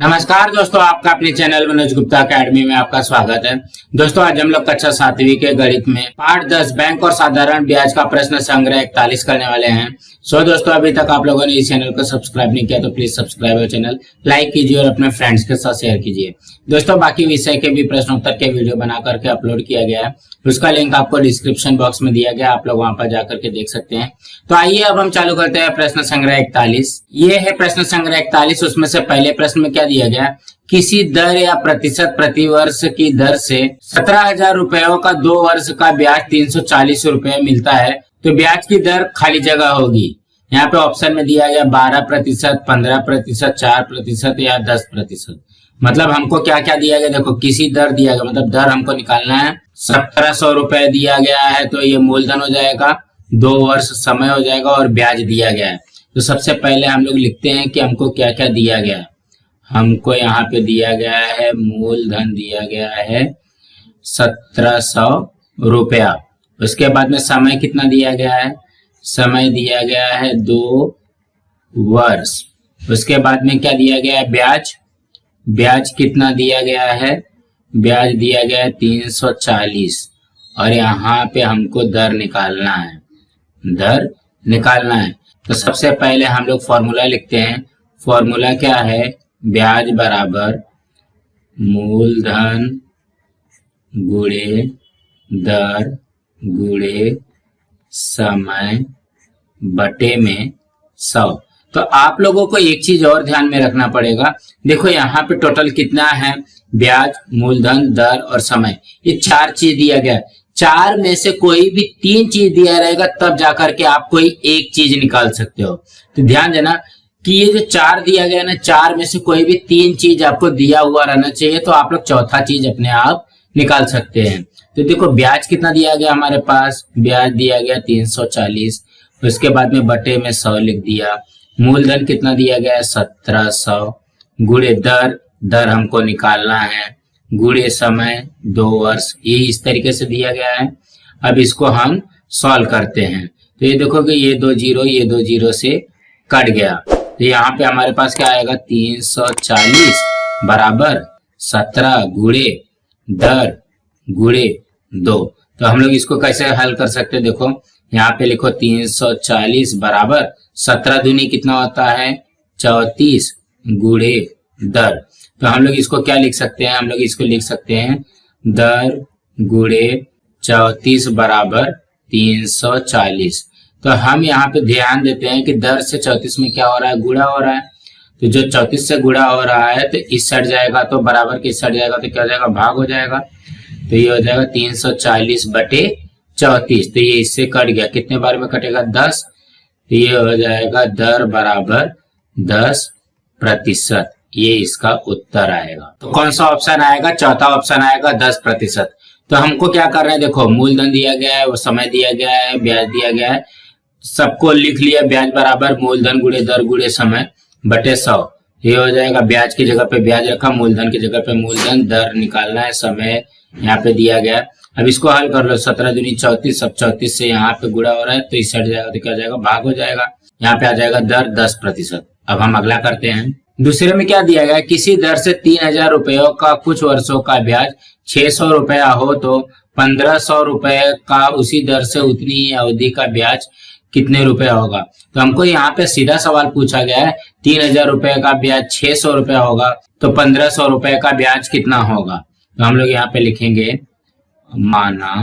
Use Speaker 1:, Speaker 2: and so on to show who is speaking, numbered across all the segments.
Speaker 1: नमस्कार दोस्तों, आपका अपने चैनल मनोज गुप्ता अकेडमी में आपका स्वागत है। दोस्तों, आज हम लोग कक्षा 7वीं के गणित में पाठ 10 बैंक और साधारण ब्याज का प्रश्न संग्रह 41 करने वाले हैं। दोस्तों, अभी तक आप लोगों ने इस चैनल को सब्सक्राइब नहीं किया तो प्लीज सब्सक्राइब चैनल, लाइक कीजिए और अपने फ्रेंड्स के साथ शेयर कीजिए। दोस्तों, बाकी विषय के भी प्रश्नोत्तर के वीडियो बना करके अपलोड किया गया है, उसका लिंक आपको डिस्क्रिप्शन बॉक्स में दिया गया, आप लोग वहां पर जाकर के देख सकते हैं। तो आइए अब हम चालू करते हैं प्रश्न संग्रह 41। ये है प्रश्न संग्रह 41। उसमें से पहले प्रश्न में क्या दिया गया, किसी दर या प्रतिशत प्रति वर्ष की दर से 17,000 रुपयों का 2 वर्ष का ब्याज 340 रुपये मिलता है तो ब्याज की दर खाली जगह होगी। यहाँ पे ऑप्शन में दिया गया 12%, 15%, 4% या 10%। मतलब हमको क्या क्या दिया गया, देखो किसी दर दिया गया, मतलब दर हमको निकालना है। 1700 रुपए दिया गया है तो ये मूलधन हो जाएगा, 2 वर्ष समय हो जाएगा और ब्याज दिया गया है। तो सबसे पहले हम लोग लिखते हैं कि हमको क्या क्या दिया गया है। हमको यहाँ पे दिया गया है, मूलधन दिया गया है 1700 रुपया। उसके बाद में समय कितना दिया गया है, समय दिया गया है 2 वर्ष। उसके बाद में क्या दिया गया है, ब्याज। ब्याज कितना दिया गया है, ब्याज दिया गया है 340 और यहाँ पे हमको दर निकालना है, दर निकालना है। तो सबसे पहले हम लोग फॉर्मूला लिखते हैं। फॉर्मूला क्या है, ब्याज बराबर मूलधन गुणे दर गुणे समय बटे में 100। तो आप लोगों को एक चीज और ध्यान में रखना पड़ेगा। देखो यहाँ पे टोटल कितना है, ब्याज, मूलधन, दर और समय, ये 4 चीज दिया गया। 4 में से कोई भी 3 चीज दिया रहेगा तब जाकर के आप कोई एक चीज निकाल सकते हो। तो ध्यान देना कि ये जो 4 दिया गया ना, 4 में से कोई भी 3 चीज आपको दिया हुआ रहना चाहिए, तो आप लोग चौथा चीज अपने आप निकाल सकते हैं। तो देखो ब्याज कितना दिया गया हमारे पास, ब्याज दिया गया 340, उसके बाद में बटे में 100 लिख दिया। मूलधन कितना दिया गया है 1700, गुणे दर, दर हमको निकालना है, गुणे समय 2 वर्ष, ये इस तरीके से दिया गया है। अब इसको हम सॉल्व करते हैं। तो ये देखो कि ये 2 जीरो, ये 2 जीरो से कट गया। तो यहाँ पे हमारे पास क्या आएगा, 340 बराबर 17 गुणे दर गुणे 2। तो हम लोग इसको कैसे हल कर सकते हैं, देखो यहाँ पे लिखो 340 बराबर 17 दूनी कितना होता है 34 गुणे दर। तो हम लोग इसको क्या लिख सकते हैं, हम लोग इसको लिख सकते हैं दर गुणे 34 बराबर 340। तो हम यहाँ पे ध्यान देते हैं कि दर से 34 में क्या हो रहा है, गुणा हो रहा है। तो जो 34 से गुणा हो रहा है तो इस साइड जाएगा तो बराबर के इस साइड जाएगा तो क्या हो जाएगा, भाग हो जाएगा। तो ये हो जाएगा 340 बटे 34। तो ये इससे कट गया, कितने बार में कटेगा, 10। तो ये हो जाएगा दर बराबर 10%। ये इसका उत्तर आएगा। तो कौन सा ऑप्शन आएगा, चौथा ऑप्शन आएगा 10%। तो हमको क्या कर रहे हैं, देखो मूलधन दिया गया है, वो समय दिया गया है, ब्याज दिया गया है, सबको लिख लिया। ब्याज बराबर मूलधन गुणे दर गुणे समय बटे 100। ये हो जाएगा, ब्याज की जगह पे ब्याज रखा, मूलधन की जगह पे मूलधन, दर निकालना है, समय यहाँ पे दिया गया। अब इसको हल कर लो, 17 दूनी 34, अब 34 से यहाँ पे गुणा हो रहा है तो इस साइड जाएगा तो क्या हो जाएगा, भाग हो जाएगा। यहाँ पे आ जाएगा दर 10%। अब हम अगला करते हैं। दूसरे में क्या दिया गया, किसी दर से 3,000 रुपयों का कुछ वर्षों का ब्याज 600 रुपया हो तो 1,500 रुपए का उसी दर से उतनी ही अवधि का ब्याज कितने रुपया होगा। तो हमको यहाँ पे सीधा सवाल पूछा गया है, 3,000 रुपए का ब्याज 600 रुपया होगा तो 1,500 रुपए का ब्याज कितना होगा। तो हम लोग यहाँ पे लिखेंगे, माना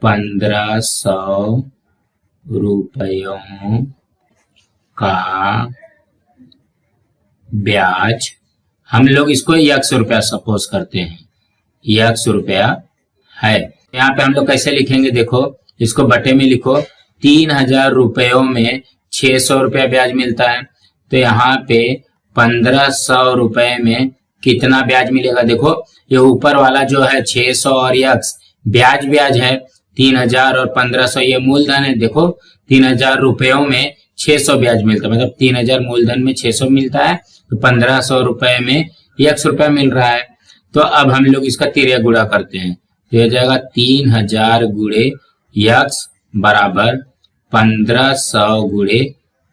Speaker 1: 1,500 रुपयों का ब्याज, हम लोग इसको 100 रुपया सपोज करते हैं, 100 रुपया है। यहाँ पे हम लोग कैसे लिखेंगे, देखो इसको बटे में लिखो, 3,000 रुपयों में 600 रुपया ब्याज मिलता है तो यहाँ पे 1,500 रुपए में कितना ब्याज मिलेगा। देखो ये ऊपर वाला जो है 600 और यक्स ब्याज ब्याज है, 3,000 और 1,500 ये मूलधन है। देखो 3,000 रुपयों में 600 ब्याज मिलता है, मतलब 3,000 मूलधन में 600 मिलता है तो 1,500 रुपए में 100 रुपया मिल रहा है। तो अब हम लोग इसका तिर्या गुणा करते हैं, तो हो जाएगा 3,000 गुणे यक्स बराबर 1,500 गुणे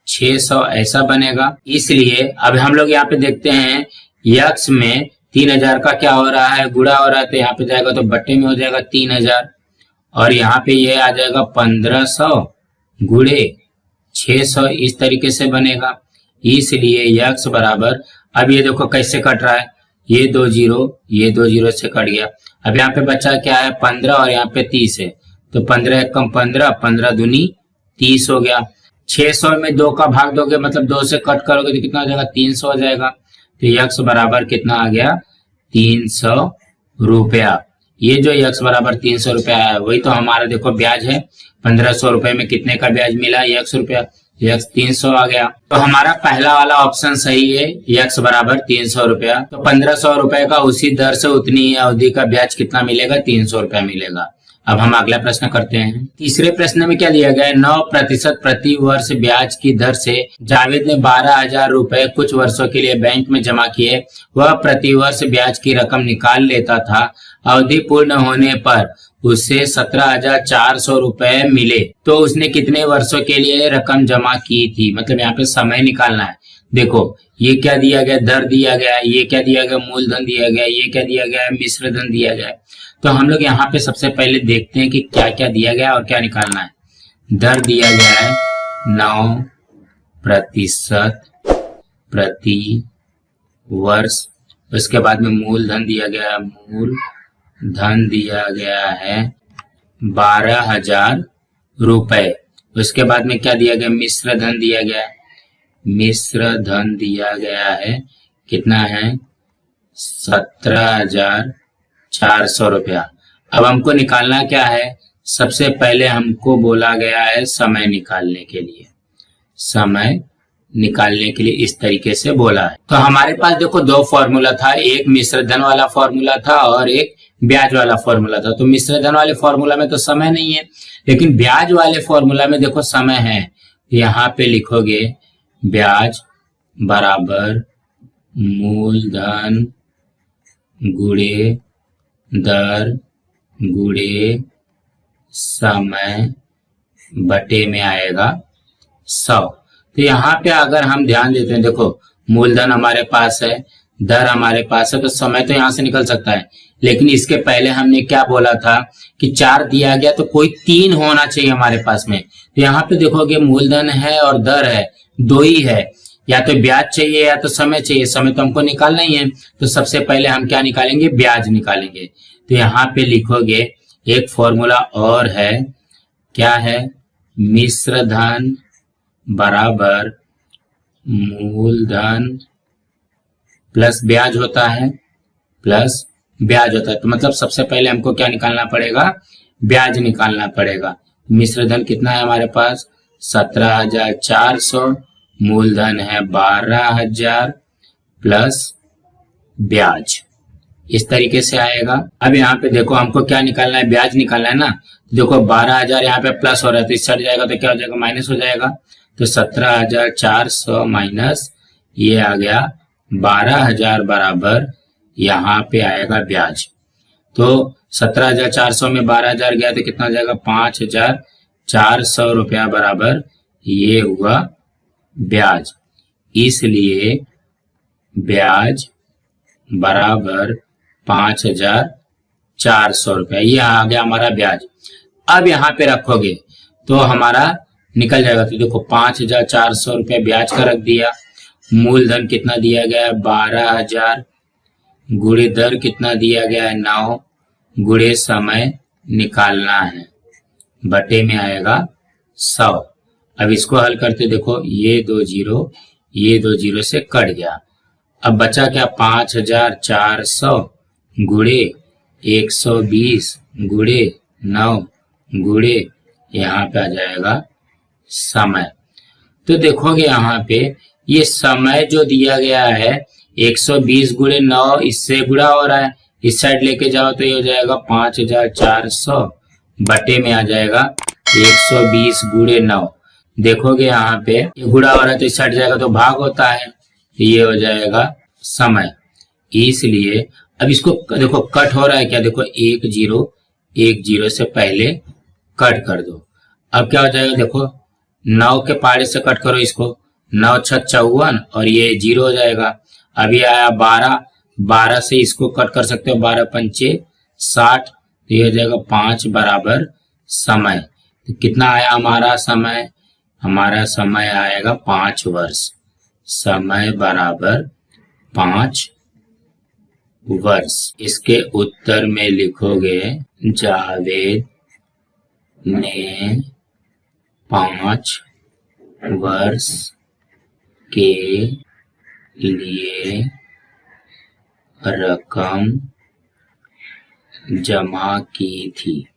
Speaker 1: 600 ऐसा बनेगा। इसलिए अब हम लोग यहाँ पे देखते हैं यक्स में 3000 का क्या हो रहा है, गुणा हो रहा है, तो यहाँ पे जाएगा तो बट्टे में हो जाएगा 3000, और यहाँ पे ये आ जाएगा 1500 गुणे 600, इस तरीके से बनेगा। इसलिए यक्स बराबर, अब ये देखो कैसे कट रहा है, ये 2 जीरो से कट गया। अब यहाँ पे बचा क्या है 15 और यहाँ पे 30 है, तो 15 एक कम 15, 15 दूनी 30 हो गया। 600 में 2 का भाग दोगे मतलब 2 से कट करोगे तो कितना हो जाएगा 300 हो जाएगा। तो यक्स बराबर कितना आ गया 300 रुपया। ये जो यक्स बराबर 300 रुपया है वही तो हमारा देखो ब्याज है। 1500 रुपए में कितने का ब्याज मिला, यक्स रुपया, यक्स 300 आ गया। तो हमारा पहला वाला ऑप्शन सही है, यक्स बराबर 300 रुपया। तो 1500 रुपए का उसी दर से उतनी ही अवधि का ब्याज कितना मिलेगा, 300 रुपया मिलेगा। अब हम अगला प्रश्न करते हैं। तीसरे प्रश्न में क्या दिया गया है, 9% प्रति वर्ष ब्याज की दर से जावेद ने 12,000 रुपए कुछ वर्षों के लिए बैंक में जमा किए। वह प्रति वर्ष ब्याज की रकम निकाल लेता था। अवधि पूर्ण होने पर उसे 17,400 रुपए मिले, तो उसने कितने वर्षों के लिए रकम जमा की थी। मतलब यहाँ पे समय निकालना है। देखो ये क्या दिया गया, दर दिया गया, ये क्या दिया गया, मूलधन दिया गया, ये क्या दिया गया, मिश्र धन दिया गया। तो हम लोग यहाँ पे सबसे पहले देखते हैं कि क्या क्या दिया गया और क्या निकालना है। दर दिया गया है 9% प्रति वर्ष। उसके बाद में मूलधन दिया गया है, मूलधन दिया गया है 12,000 रुपए। उसके बाद में क्या दिया गया, मिश्र धन दिया गया है, मिश्र धन दिया गया है कितना है 17,400 रुपया। अब हमको निकालना क्या है, सबसे पहले हमको बोला गया है समय निकालने के लिए। समय निकालने के लिए इस तरीके से बोला है। तो हमारे पास देखो दो फॉर्मूला था, एक मिश्र धन वाला फॉर्मूला था और एक ब्याज वाला फॉर्मूला था। तो मिश्र धन वाले फॉर्मूला में तो समय नहीं है, लेकिन ब्याज वाले फॉर्मूला में देखो समय है। यहाँ पे लिखोगे ब्याज बराबर मूलधन गुणे दर गुणे समय बटे में आएगा 100। तो यहाँ पे अगर हम ध्यान देते हैं, देखो मूलधन हमारे पास है, दर हमारे पास है, तो समय तो यहाँ से निकल सकता है। लेकिन इसके पहले हमने क्या बोला था कि 4 दिया गया तो कोई 3 होना चाहिए हमारे पास में। तो यहाँ पे देखोगे मूलधन है और दर है, 2 ही है। या तो ब्याज चाहिए या तो समय चाहिए। समय तो हमको निकालना ही है, तो सबसे पहले हम क्या निकालेंगे, ब्याज निकालेंगे। तो यहाँ पे लिखोगे एक फॉर्मूला और है, क्या है, मिश्र धन बराबर मूलधन प्लस ब्याज होता है, प्लस ब्याज होता है। तो मतलब सबसे पहले हमको क्या निकालना पड़ेगा, ब्याज निकालना पड़ेगा। मिश्र धन कितना है हमारे पास 17,400, मूलधन है 12,000 प्लस ब्याज, इस तरीके से आएगा। अब यहाँ पे देखो हमको क्या निकालना है, ब्याज निकालना है ना। देखो 12,000 यहाँ पे प्लस हो रहा है तो इस साइड जाएगा तो क्या हो जाएगा, माइनस हो जाएगा। तो 17,400 माइनस ये आ गया 12,000 बराबर यहाँ पे आएगा ब्याज। तो 17,400 में 12,000 गया तो कितना हो जाएगा 5,400 रुपया बराबर ये हुआ ब्याज। इसलिए ब्याज बराबर 5,400 रुपया, ये आ गया हमारा ब्याज। अब यहाँ पे रखोगे तो हमारा निकल जाएगा। तो देखो 5,400 रुपया ब्याज का रख दिया, मूलधन कितना दिया गया है 12,000, गुणे दर कितना दिया गया है 9, गुणे समय निकालना है बटे में आएगा 100। अब इसको हल करते देखो ये 2 जीरो से कट गया। अब बचा क्या 5,400 गुणे 120 गुणे 9 गुणे यहाँ पे आ जाएगा समय। तो देखोगे यहाँ पे ये समय जो दिया गया है 120 गुणे 9 इससे गुणा हो रहा है, इस साइड लेके जाओ तो ये हो जाएगा 5,400 बटे में आ जाएगा 120 गुणे 9। देखोगे यहाँ पे ये गुणा हो रहा है तो इस साइड जाएगा तो भाग होता है, तो ये हो जाएगा समय। इसलिए अब इसको देखो कट हो रहा है क्या, देखो 1 जीरो से पहले कट कर दो। अब क्या हो जाएगा, देखो 9 के पहाड़े से कट करो इसको, 9 6 54 और ये 0 हो जाएगा। अभी आया 12, 12 से इसको कट कर सकते हो, 12 पंचे 60, तो ये हो जाएगा 5 बराबर समय। तो कितना आया हमारा समय? हमारा समय आएगा 5 वर्ष। समय बराबर 5 वर्ष। इसके उत्तर में लिखोगे जावेद ने 5 वर्ष के लिए रकम जमा की थी।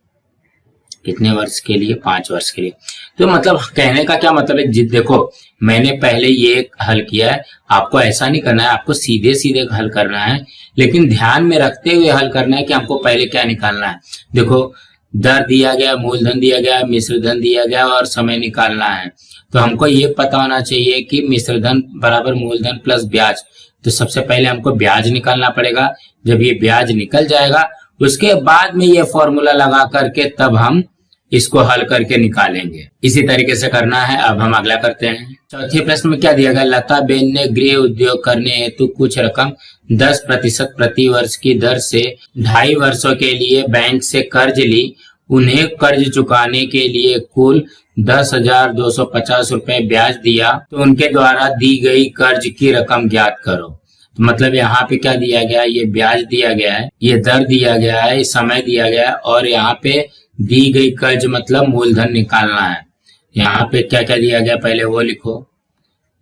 Speaker 1: कितने वर्ष के लिए? 5 वर्ष के लिए। तो मतलब कहने का क्या मतलब है, देखो मैंने पहले ये हल किया है, आपको ऐसा नहीं करना है, आपको सीधे सीधे हल करना है, लेकिन ध्यान में रखते हुए हल करना है कि हमको पहले क्या निकालना है। देखो दर दिया गया, मूलधन दिया गया, मिश्र धन दिया गया और समय निकालना है। तो हमको ये पता होना चाहिए कि मिश्र धन बराबर मूलधन प्लस ब्याज। तो सबसे पहले हमको ब्याज निकालना पड़ेगा। जब ये ब्याज निकल जाएगा उसके बाद में ये फॉर्मूला लगा करके तब हम इसको हल करके निकालेंगे। इसी तरीके से करना है। अब हम अगला करते हैं। चौथे प्रश्न में क्या दिया गया? लता बेन ने गृह उद्योग करने हेतु कुछ रकम 10% प्रति वर्ष की दर से 2.5 वर्षों के लिए बैंक से कर्ज ली। उन्हें कर्ज चुकाने के लिए कुल 10,250 रुपए ब्याज दिया, तो उनके द्वारा दी गई कर्ज की रकम ज्ञात करो। तो मतलब यहाँ पे क्या दिया गया है? ये ब्याज दिया गया है, ये दर दिया गया है, समय दिया गया है और यहाँ पे दी गई कर्ज मतलब मूलधन निकालना है। यहाँ पे क्या क्या दिया गया पहले वो लिखो।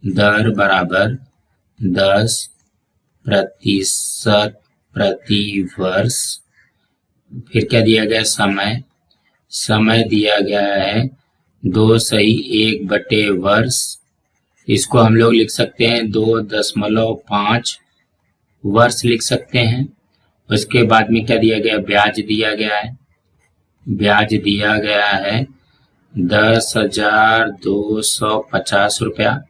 Speaker 1: दर बराबर 10% प्रति वर्ष। फिर क्या दिया गया? समय। समय दिया गया है 2/1 वर्ष। इसको हम लोग लिख सकते हैं 2.5 वर्ष लिख सकते हैं। उसके बाद में क्या दिया गया? ब्याज दिया गया है। ब्याज दिया गया है 10,250 रुपया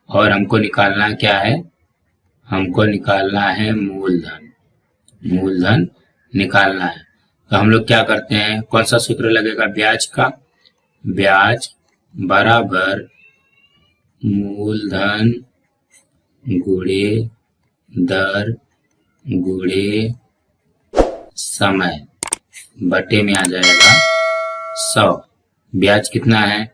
Speaker 1: और हमको निकालना क्या है? हमको निकालना है मूलधन। मूलधन निकालना है। तो हम लोग क्या करते हैं? कौन सा सूत्र लगेगा? ब्याज का। ब्याज बराबर मूलधन गुणे दर गुणे समय बटे में आ जाएगा 100। ब्याज कितना है?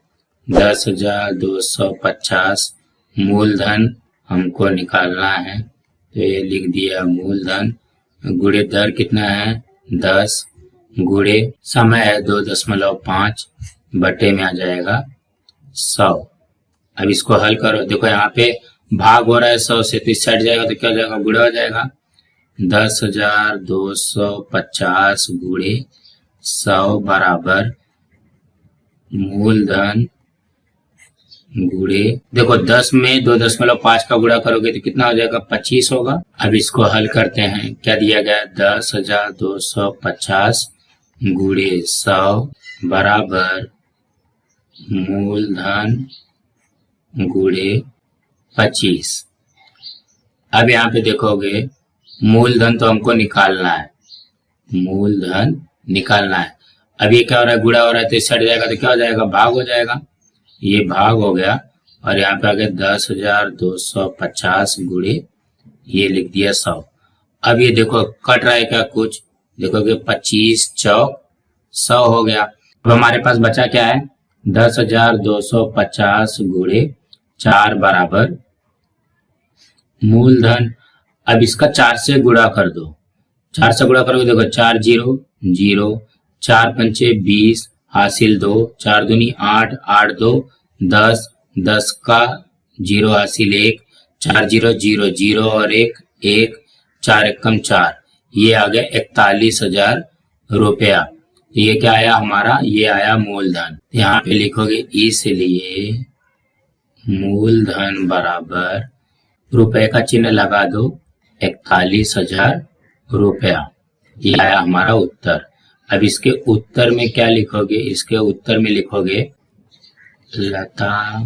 Speaker 1: 10,250। मूलधन हमको निकालना है तो ये लिख दिया मूलधन। गुणे दर कितना है? 10 गुणे समय है 2.5 बटे में आ जाएगा 100। अब इसको हल करो। देखो यहाँ पे भाग हो रहा है 100 से, तो इस साइड जाएगा तो क्या हो जाएगा? गुणा हो जाएगा। 10,250 गुणे 100 बराबर मूलधन गुणे, देखो 10 में 2.5 का गुणा करोगे तो कितना हो जाएगा? 25 होगा। अब इसको हल करते हैं। क्या दिया गया? 10,250 गुणे 100 बराबर मूलधन गुणे 25। अब यहाँ पे देखोगे मूलधन तो हमको निकालना है, मूलधन निकालना है। अब ये क्या हो रहा है? गुणा हो रहा है तो इस साइड जाएगा तो क्या हो जाएगा? भाग हो जाएगा। ये भाग हो गया और यहाँ पे आ गया 10,250 गुणे ये लिख दिया 100। अब ये देखो कट रहा है क्या? कुछ देखोगे 25 चौक 100 हो गया। अब हमारे पास बचा क्या है? 10,250 गुणे 4 बराबर मूलधन। अब इसका 4 से गुणा कर दो। 4 से गुणा करोगे देखो 4 0 0, 4 पंचे 20 हासिल 2, 4 दूनी 8, 8 2 10, 10 का 0 हासिल 1, 4 0 0 0 और 1 1, 4 एकम 4, ये आ गया 41,000 रुपया। ये क्या आया हमारा? ये आया मूलधन। यहाँ पे लिखोगे इसलिए मूलधन बराबर रुपए का चिन्ह लगा दो 41,000 रुपया। ये आया हमारा उत्तर। अब इसके उत्तर में क्या लिखोगे? इसके उत्तर में लिखोगे लता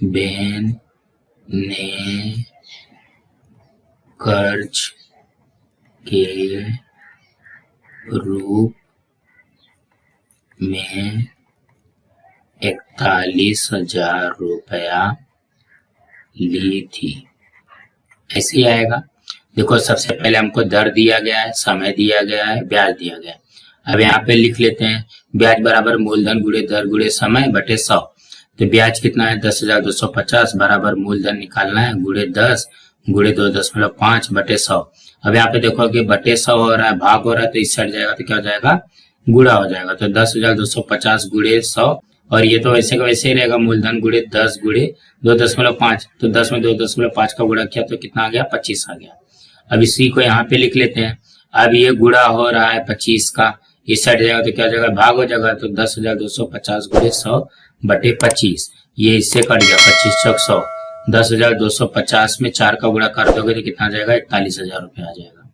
Speaker 1: बेन ने कर्ज के रूप में 41,000 रुपया ली थी। ऐसे ही आएगा। देखो सबसे पहले हमको दर दिया गया है, समय दिया गया है, ब्याज दिया गया है। अब यहाँ पे लिख लेते हैं ब्याज बराबर मूलधन गुणे दर गुणे समय बटे 100। तो ब्याज कितना है 10,250 बराबर मूलधन निकालना है गुणे 10 गुणे 2.5 बटे 100। अब यहाँ पे देखो कि बटे 100 हो रहा है, भाग हो रहा है, तो इस साइड जाएगा तो क्या हो जाएगा, गुणा हो जाएगा। तो 10,250 गुणे 100, और ये तो वैसे का वैसे ही रहेगा, मूलधन गुणे 10 गुणे 2.5। तो 10 में 2.5 का गुणा किया तो कितना आ गया, 25 आ गया। अब इसी को यहाँ पे लिख लेते हैं। अब ये गुणा हो रहा है 25 का, इस साइड जाएगा तो क्या हो जाएगा, भाग हो जाएगा। तो 10,250 गुणे 100 बटे 25, ये इससे कट गया, 25 चौक 100। 10,250 में 4 का गुणा कर दोगे तो कितना आ जाएगा, 41,000 रुपया आ जाएगा।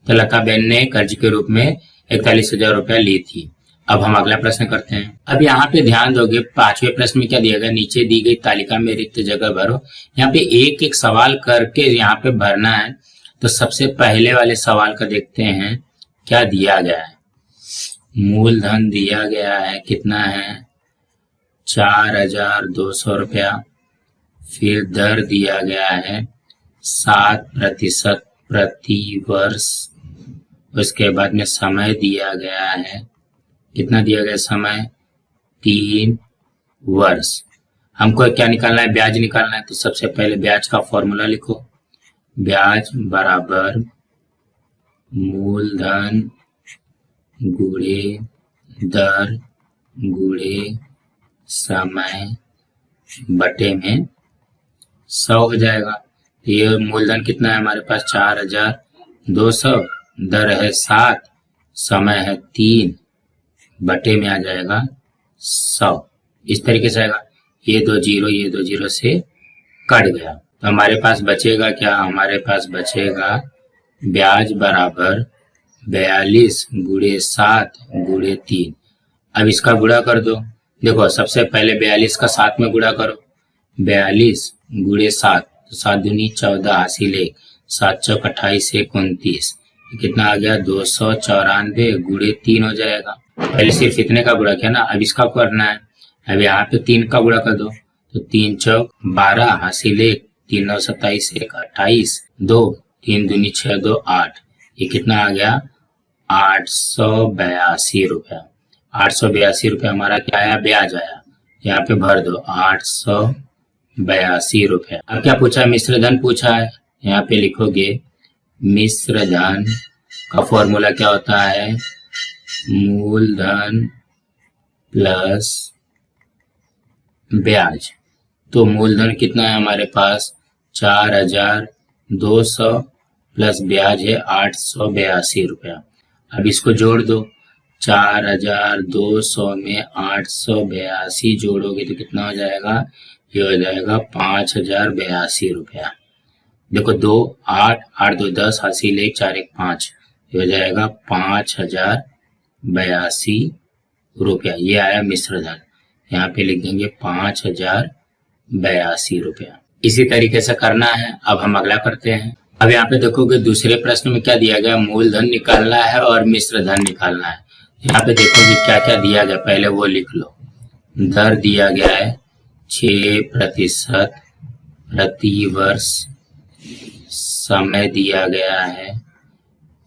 Speaker 1: तो लता बहन ने कर्ज के रूप में 41,000 रुपया ली थी। अब हम अगला प्रश्न करते हैं। अब यहाँ पे ध्यान दोगे, 5वें प्रश्न में क्या दिया गया, नीचे दी गई तालिका में रिक्त जगह भरो। यहाँ पे एक एक सवाल करके यहाँ पे भरना है। तो सबसे पहले वाले सवाल का देखते हैं क्या दिया गया है। मूलधन दिया गया है, कितना है 4,200 रुपया। फिर दर दिया गया है 7% प्रति वर्ष। उसके बाद में समय दिया गया है, कितना दिया गया समय, 3 वर्ष। हमको क्या निकालना है, ब्याज निकालना है। तो सबसे पहले ब्याज का फॉर्मूला लिखो, ब्याज बराबर मूलधन गुणे दर गुणे समय बटे में 100 हो जाएगा। ये मूलधन कितना है हमारे पास 4,200, दर है 7, समय है 3, बटे में आ जाएगा 100। इस तरीके से आएगा। ये दो जीरो से कट गया। तो हमारे पास बचेगा क्या, हमारे पास बचेगा ब्याज बराबर 42 गुणे 7 गुणे 3। अब इसका गुणा कर दो। देखो सबसे पहले 42 का 7 में गुणा करो, 42 गुणे 7, तो 7 दूनी 14 हासिल 1, 7 चौक 28 1 29, कितना आ गया 294 गुणे 3 हो जाएगा। पहले सिर्फ इतने का गुणा किया ना, अब इसका करना है। अब यहाँ पे 3 का गुणा कर दो, तो 3 चौक 12 हासिल 1, 3 9 27 1 28 2, 3 दूनी 6 2 8, ये कितना आ गया 882 रुपया। 882 रुपया हमारा क्या आया, ब्याज आया। यहाँ पे भर दो 882 रुपया। अब क्या पूछा, मिश्र धन पूछा है। यहाँ पे लिखोगे मिश्र धन का फॉर्मूला क्या होता है, मूलधन प्लस ब्याज। तो मूलधन कितना है हमारे पास 4,200 प्लस ब्याज है 882 रुपया। अब इसको जोड़ दो, 4,200 में 882 जोड़ोगे तो कितना हो जाएगा, ये हो जाएगा 5,082 रुपया। देखो 2 8 8 2 10 हासिल 1 4 1 5, ये हो जाएगा 5,082 रुपया। ये आया मिश्र धन, यहाँ पे लिख देंगे 5,082 रुपया। इसी तरीके से करना है। अब हम अगला करते हैं। अब यहाँ पे देखोगे दूसरे प्रश्न में क्या दिया गया, मूलधन निकालना है और मिश्र धन निकालना है। यहाँ पे देखोगे क्या क्या दिया गया, पहले वो लिख लो। दर दिया गया है 6% प्रति वर्ष, समय दिया गया है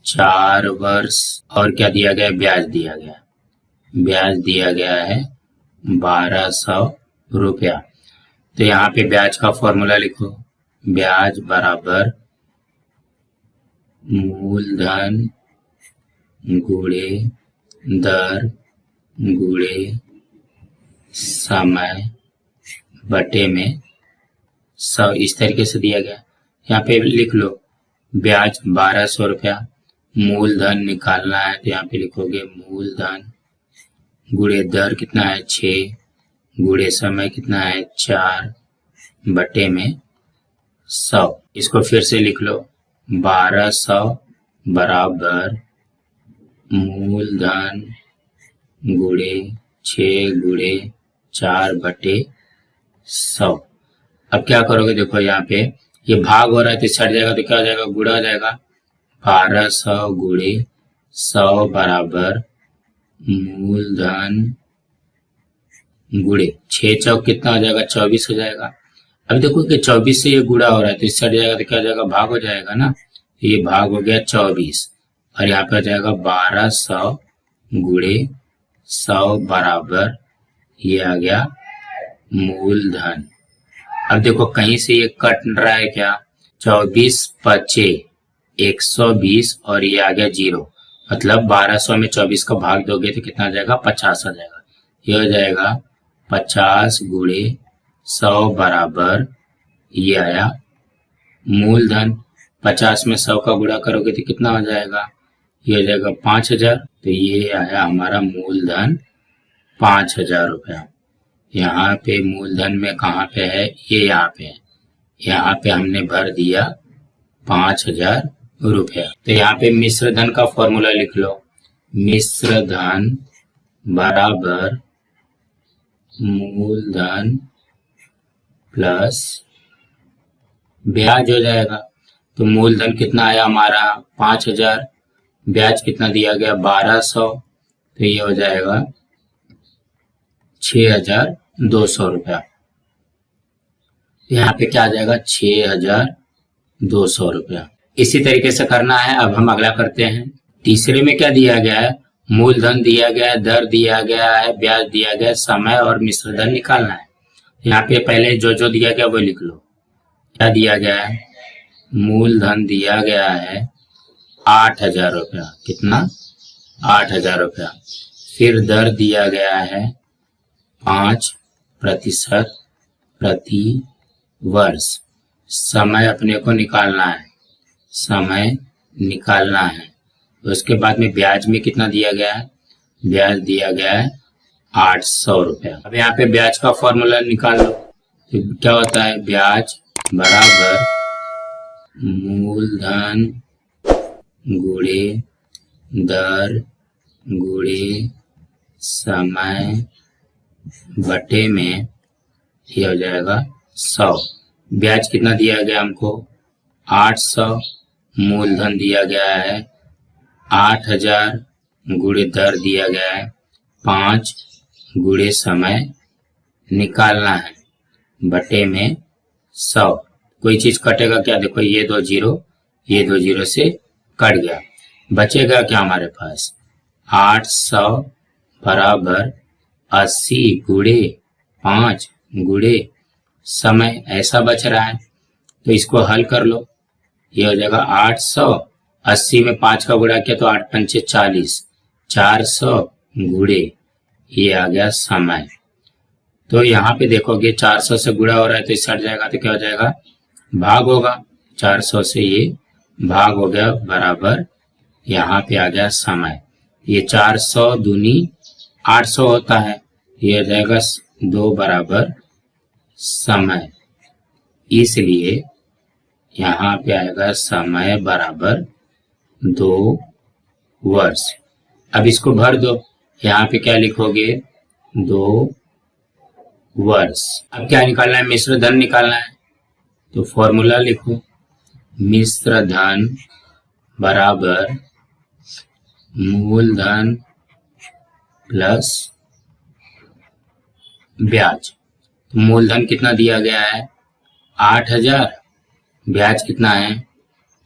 Speaker 1: 4 वर्ष, और क्या दिया गया, ब्याज दिया गया। ब्याज दिया गया है 1,200 रुपया। तो यहाँ पे ब्याज का फॉर्मूला लिखो, ब्याज बराबर मूलधन गुणे दर गुणे समय बटे में 100। इस तरीके से दिया गया। यहाँ पे लिख लो ब्याज 1,200 रुपया, मूलधन निकालना है तो यहाँ पे लिखोगे मूलधन गुणे दर कितना है 6 गुणे समय कितना है 4 बटे में 100। इसको फिर से लिख लो 1,200 बराबर मूलधन गुणे 6 गुणे 4 बटे 100। अब क्या करोगे, देखो यहाँ पे ये भाग हो रहा है तो छट जाएगा तो क्या हो जाएगा, गुणा हो जाएगा। 1,200 गुणे 100 बराबर मूलधन गुणे 6 चौक कितना हो जाएगा 24 हो जाएगा। अब देखो कि 24 से ये गुणा हो रहा है तो इससे हट जाएगा तो क्या हो जाएगा, भाग हो जाएगा ना। ये भाग हो गया 24 और यहाँ पे आ जाएगा 1200 गुणे 100 बराबर ये आ गया मूलधन। अब देखो कहीं से ये कट रहा है क्या, 24 पचे 120 और ये आ गया 0, मतलब 1200 में 24 का भाग दोगे तो कितना आ जाएगा, 50 आ जाएगा। ये हो जाएगा 50 गुणे 100 बराबर ये आया मूलधन। 50 में 100 का गुणा करोगे तो कितना हो जाएगा, ये हो जाएगा 5000। तो ये आया हमारा मूलधन 5000 रुपया। यहाँ पे मूलधन में कहाँ पे है, ये यहाँ पे है, यहाँ पे हमने भर दिया 5000 रुपया। तो यहाँ पे मिश्र धन का फॉर्मूला लिख लो, मिश्र धन बराबर मूलधन प्लस ब्याज हो जाएगा। तो मूलधन कितना आया हमारा 5000, ब्याज कितना दिया गया 1200, तो ये हो जाएगा 6200 रुपया। यहाँ पे क्या आ जाएगा 6200 रुपया। इसी तरीके से करना है। अब हम अगला करते हैं। तीसरे में क्या दिया गया है, मूलधन दिया गया है, दर दिया गया है, ब्याज दिया गया है, समय और मिश्र धन निकालना है। यहाँ पे पहले जो जो दिया गया वो लिख लो। क्या दिया गया है, मूलधन दिया गया है 8000 रुपया, कितना 8000 रुपया। फिर दर दिया गया है 5% प्रति वर्ष। समय अपने को निकालना है, समय निकालना है। उसके बाद में ब्याज में कितना दिया गया है, ब्याज दिया गया है 800 रुपया। अब यहाँ पे ब्याज का फॉर्मूला निकाल लो। तो क्या होता है, ब्याज बराबर मूलधन गुणे दर गुणे समय बटे में ये हो जाएगा 100। ब्याज कितना दिया गया हमको 800, मूलधन दिया गया है 8000, गुणे दर दिया गया है 5, गुणे समय निकालना है बटे में 100। कोई चीज कटेगा क्या, देखो ये 2 जीरो, ये 2 जीरो से कट गया, बचेगा क्या हमारे पास 800 बराबर 80 गुणे 5 गुणे समय, ऐसा बच रहा है। तो इसको हल कर लो, ये हो जाएगा 800, 80 में 5 का गुणा किया तो 8 पंचे 40, 400 गुणे ये आ गया समय। तो यहाँ पे देखोगे 400 से गुणा हो रहा है तो इससे हट जाएगा तो क्या हो जाएगा, भाग होगा। 400 से ये भाग हो गया बराबर यहाँ पे आ गया समय। ये 400 दूनी 800 होता है, ये हो जाएगा 2 बराबर समय, इसलिए यहाँ पे आएगा समय बराबर 2 वर्ष। अब इसको भर दो, यहाँ पे क्या लिखोगे 2 वर्ष। अब क्या निकालना है, मिश्र धन निकालना है। तो फॉर्मूला लिखो, मिश्र धन बराबर मूलधन प्लस ब्याज। तो मूलधन कितना दिया गया है 8000, ब्याज कितना है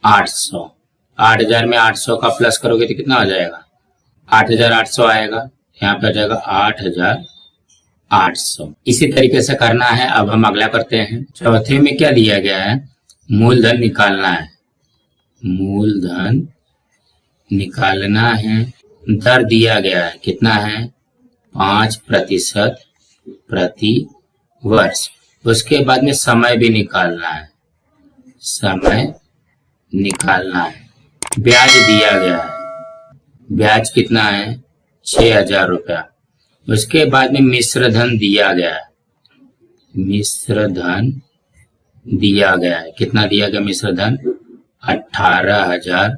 Speaker 1: 800। 8000 में 800 का प्लस करोगे तो कितना आ जाएगा 8800 आएगा, यहाँ पे आ जाएगा 8800। इसी तरीके से करना है। अब हम अगला करते हैं। चौथे में क्या दिया गया है, मूलधन निकालना है, मूलधन निकालना है। दर दिया गया है, कितना है 5% प्रति वर्ष। उसके बाद में समय भी निकालना है, समय निकालना है। ब्याज दिया गया है, ब्याज कितना है 6000 रुपया। उसके बाद में मिश्र धन दिया गया है, मिश्र धन दिया गया है, कितना दिया गया मिश्र धन 18000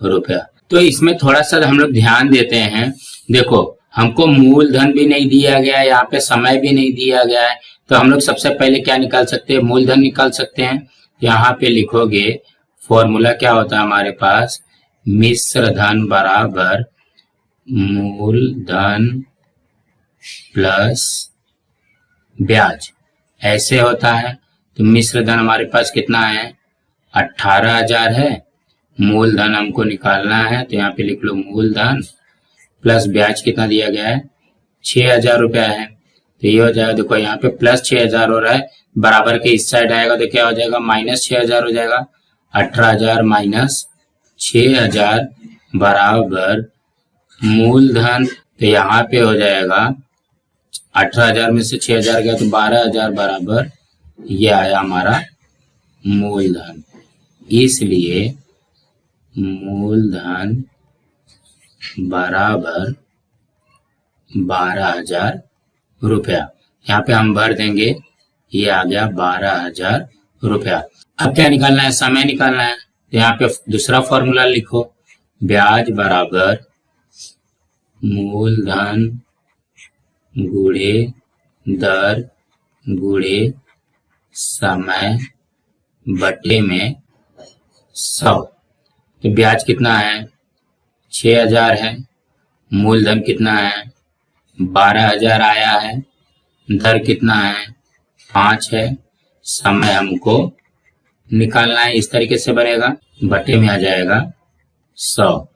Speaker 1: रुपया। तो इसमें थोड़ा सा हम लोग ध्यान देते हैं। देखो हमको मूलधन भी नहीं दिया गया है, यहाँ पे समय भी नहीं दिया गया है, तो हम लोग सबसे पहले क्या निकाल सकते हैं, मूलधन निकाल सकते हैं। यहाँ पे लिखोगे फॉर्मूला क्या होता है हमारे पास, मिश्र धन बराबर मूलधन प्लस ब्याज, ऐसे होता है। तो मिश्र धन हमारे पास कितना है, 18,000 है। मूलधन हमको निकालना है, तो यहाँ पे लिख लो मूलधन प्लस ब्याज कितना दिया गया है, 6,000 रुपया है। तो ये हो जाएगा, देखो यहाँ पे प्लस 6,000 हो रहा है, बराबर के इस साइड आएगा तो क्या हो जाएगा, माइनस 6,000 हो जाएगा। 18,000 माइनस 6,000 बराबर मूलधन, तो यहाँ पे हो जाएगा 18,000 में से 6,000 गया तो 12,000 बराबर ये आया हमारा मूलधन। इसलिए मूलधन बराबर 12,000 रुपया। यहाँ पे हम भर देंगे, ये आ गया 12,000 रुपया। अब क्या निकालना है, समय निकालना है। तो यहाँ पे दूसरा फॉर्मूला लिखो, ब्याज बराबर मूलधन गुणे दर गुणे समय बटे में 100। तो ब्याज कितना है, 6,000 है। मूलधन कितना है, 12,000 आया है। दर कितना है, 5 है। समय हमको निकालना है, इस तरीके से बनेगा, बटे में आ जाएगा 100।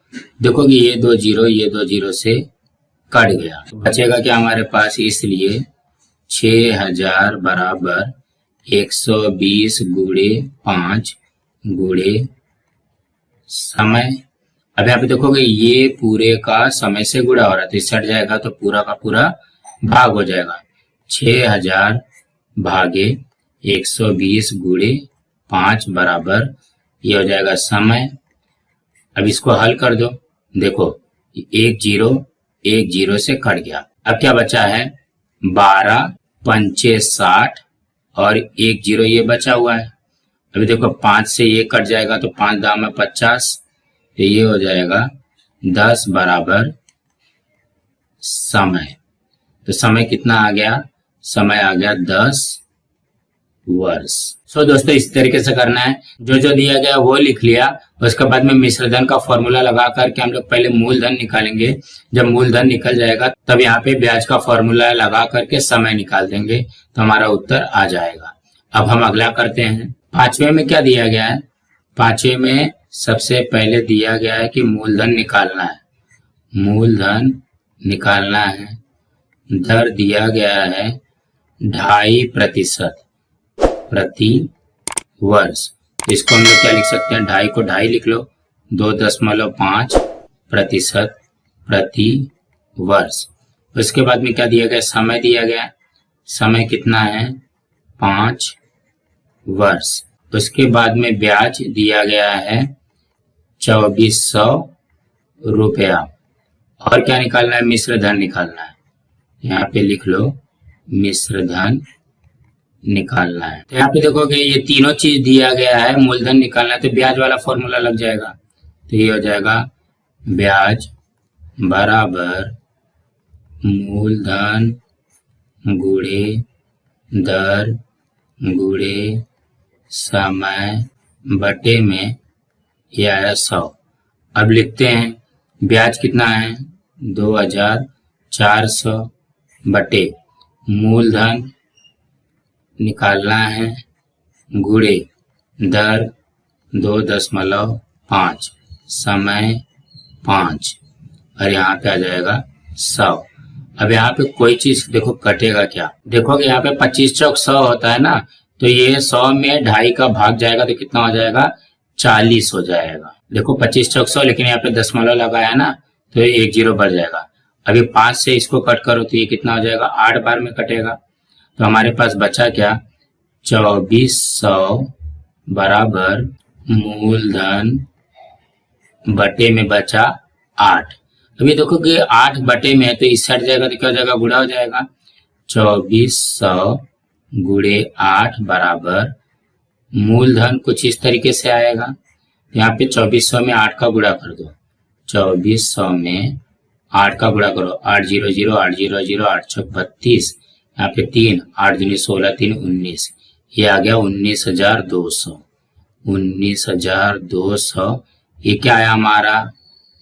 Speaker 1: देखो कि ये 2 जीरो ये 2 जीरो से कट गया, तो बचेगा क्या हमारे पास, इसलिए 6,000 बराबर 120 गुणे 5 गुणे समय। अब यहाँ पे देखोगे ये पूरे का समय से गुणा हो रहा है, तो इस हट जाएगा तो पूरा का पूरा भाग हो जाएगा। 6,000 भागे 120 गुणे 5 बराबर ये हो जाएगा समय। अब इसको हल कर दो, देखो 1 जीरो से कट गया। अब क्या बचा है, 12 पंचे 60 और 1 जीरो ये बचा हुआ है। अभी देखो 5 से ये कट जाएगा तो 5 दाम में 50, तो ये हो जाएगा 10 बराबर समय। तो समय कितना आ गया, समय आ गया 10 वर्ष। सो दोस्तों इस तरीके से करना है, जो जो दिया गया वो लिख लिया। उसके बाद में मिश्रधन का फॉर्मूला लगा करके हम लोग पहले मूलधन निकालेंगे। जब मूलधन निकल जाएगा तब यहाँ पे ब्याज का फॉर्मूला लगा करके समय निकाल देंगे, तो हमारा उत्तर आ जाएगा। अब हम अगला करते हैं। 5वें में क्या दिया गया है, 5वें में सबसे पहले दिया गया है कि मूलधन निकालना है। मूलधन निकालना है, दर दिया गया है 2.5% प्रति वर्ष। इसको हम लोग क्या लिख सकते हैं, 2.5 को 2.5 लिख लो, 2.5% प्रति वर्ष। उसके बाद में क्या दिया गया, समय दिया गया, समय कितना है 5 वर्ष। उसके बाद में ब्याज दिया गया है 2,400 रुपया। और क्या निकालना है, मिश्र धन निकालना है। यहाँ पे लिख लो मिश्र धन निकालना है। तो यहाँ पे देखोगे ये तीनों चीज दिया गया है, मूलधन निकालना है तो ब्याज वाला फॉर्मूला लग जाएगा। तो ये हो जाएगा ब्याज बराबर मूलधन गुणे दर गुणे समय बटे में ये आया 100। अब लिखते हैं ब्याज कितना है 2,400 बटे मूलधन निकालना है गुणे दर 2.5 समय 5 और यहाँ पे आ जाएगा 100। अब यहाँ पे कोई चीज देखो कटेगा क्या, देखोगे यहाँ पे 25 चौक 100 होता है ना, तो ये 100 में 2.5 का भाग जाएगा तो कितना हो जाएगा 40 हो जाएगा। देखो 25 चौक 100, लेकिन यहाँ पे दशमलव लगाया ना तो ये 1 जीरो बढ़ जाएगा। अभी 5 से इसको कट करो तो ये कितना हो जाएगा 8 बार में कटेगा। तो हमारे पास बचा क्या 2,400 बराबर मूलधन बटे में बचा 8। अभी देखो कि 8 बटे में है तो इस हट जाएगा तो क्या हो जाएगा गुणा हो जाएगा। 2,400 गुणे 8 बराबर मूलधन कुछ इस तरीके से आएगा। यहाँ पे 2,400 में 8 का गुणा कर दो, 2,400 में 8 का गुणा करो, 8 0 0 8 0 0 8 6 32, यहाँ पे 3 8 दूनी 16 3 19, ये आ गया 19,200। 19,200 ये क्या आया हमारा,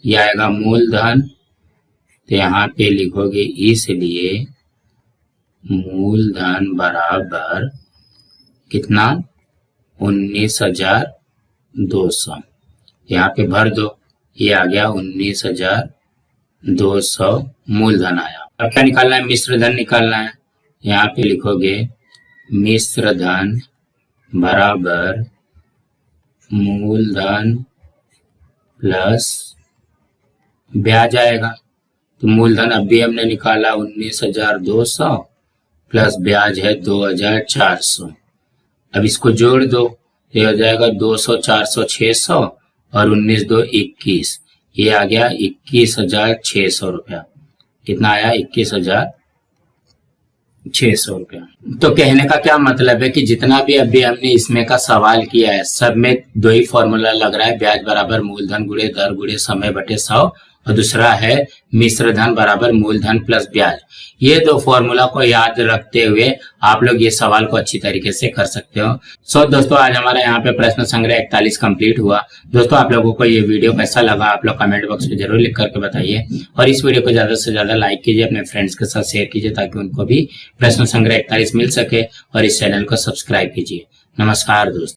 Speaker 1: ये आएगा मूलधन। तो यहाँ पे लिखोगे इसलिए मूलधन बराबर कितना 19,200। यहाँ पे भर दो, ये आ गया 19,200 मूलधन आया। अब क्या निकालना है? मिश्र धन निकालना है। यहाँ पे लिखोगे मिश्र धन बराबर मूलधन प्लस ब्याज आएगा। तो मूलधन अभी हमने निकाला 19,200 प्लस ब्याज है 2,400। अब इसको जोड़ दो, ये हो जाएगा 200, 400, 600 और 19 2 21। ये आ गया 21,600 रुपया। कितना आया? 21,600 रुपया। तो कहने का क्या मतलब है कि जितना भी अभी हमने इसमें का सवाल किया है, सब में दो ही फॉर्मूला लग रहा है, ब्याज बराबर मूलधन गुणे दर गुणे समय बटे 100, और दूसरा है मिश्र धन बराबर मूलधन प्लस ब्याज। ये दो फॉर्मूला को याद रखते हुए आप लोग ये सवाल को अच्छी तरीके से कर सकते हो। सो दोस्तों, आज हमारा यहाँ पे प्रश्न संग्रह 41 कंप्लीट हुआ। दोस्तों, आप लोगों को ये वीडियो कैसा लगा आप लोग कमेंट बॉक्स में जरूर लिख करके बताइए, और इस वीडियो को ज्यादा से ज्यादा लाइक कीजिए, अपने फ्रेंड्स के साथ शेयर कीजिए ताकि उनको भी प्रश्न संग्रह 41 मिल सके, और इस चैनल को सब्सक्राइब कीजिए। नमस्कार दोस्तों।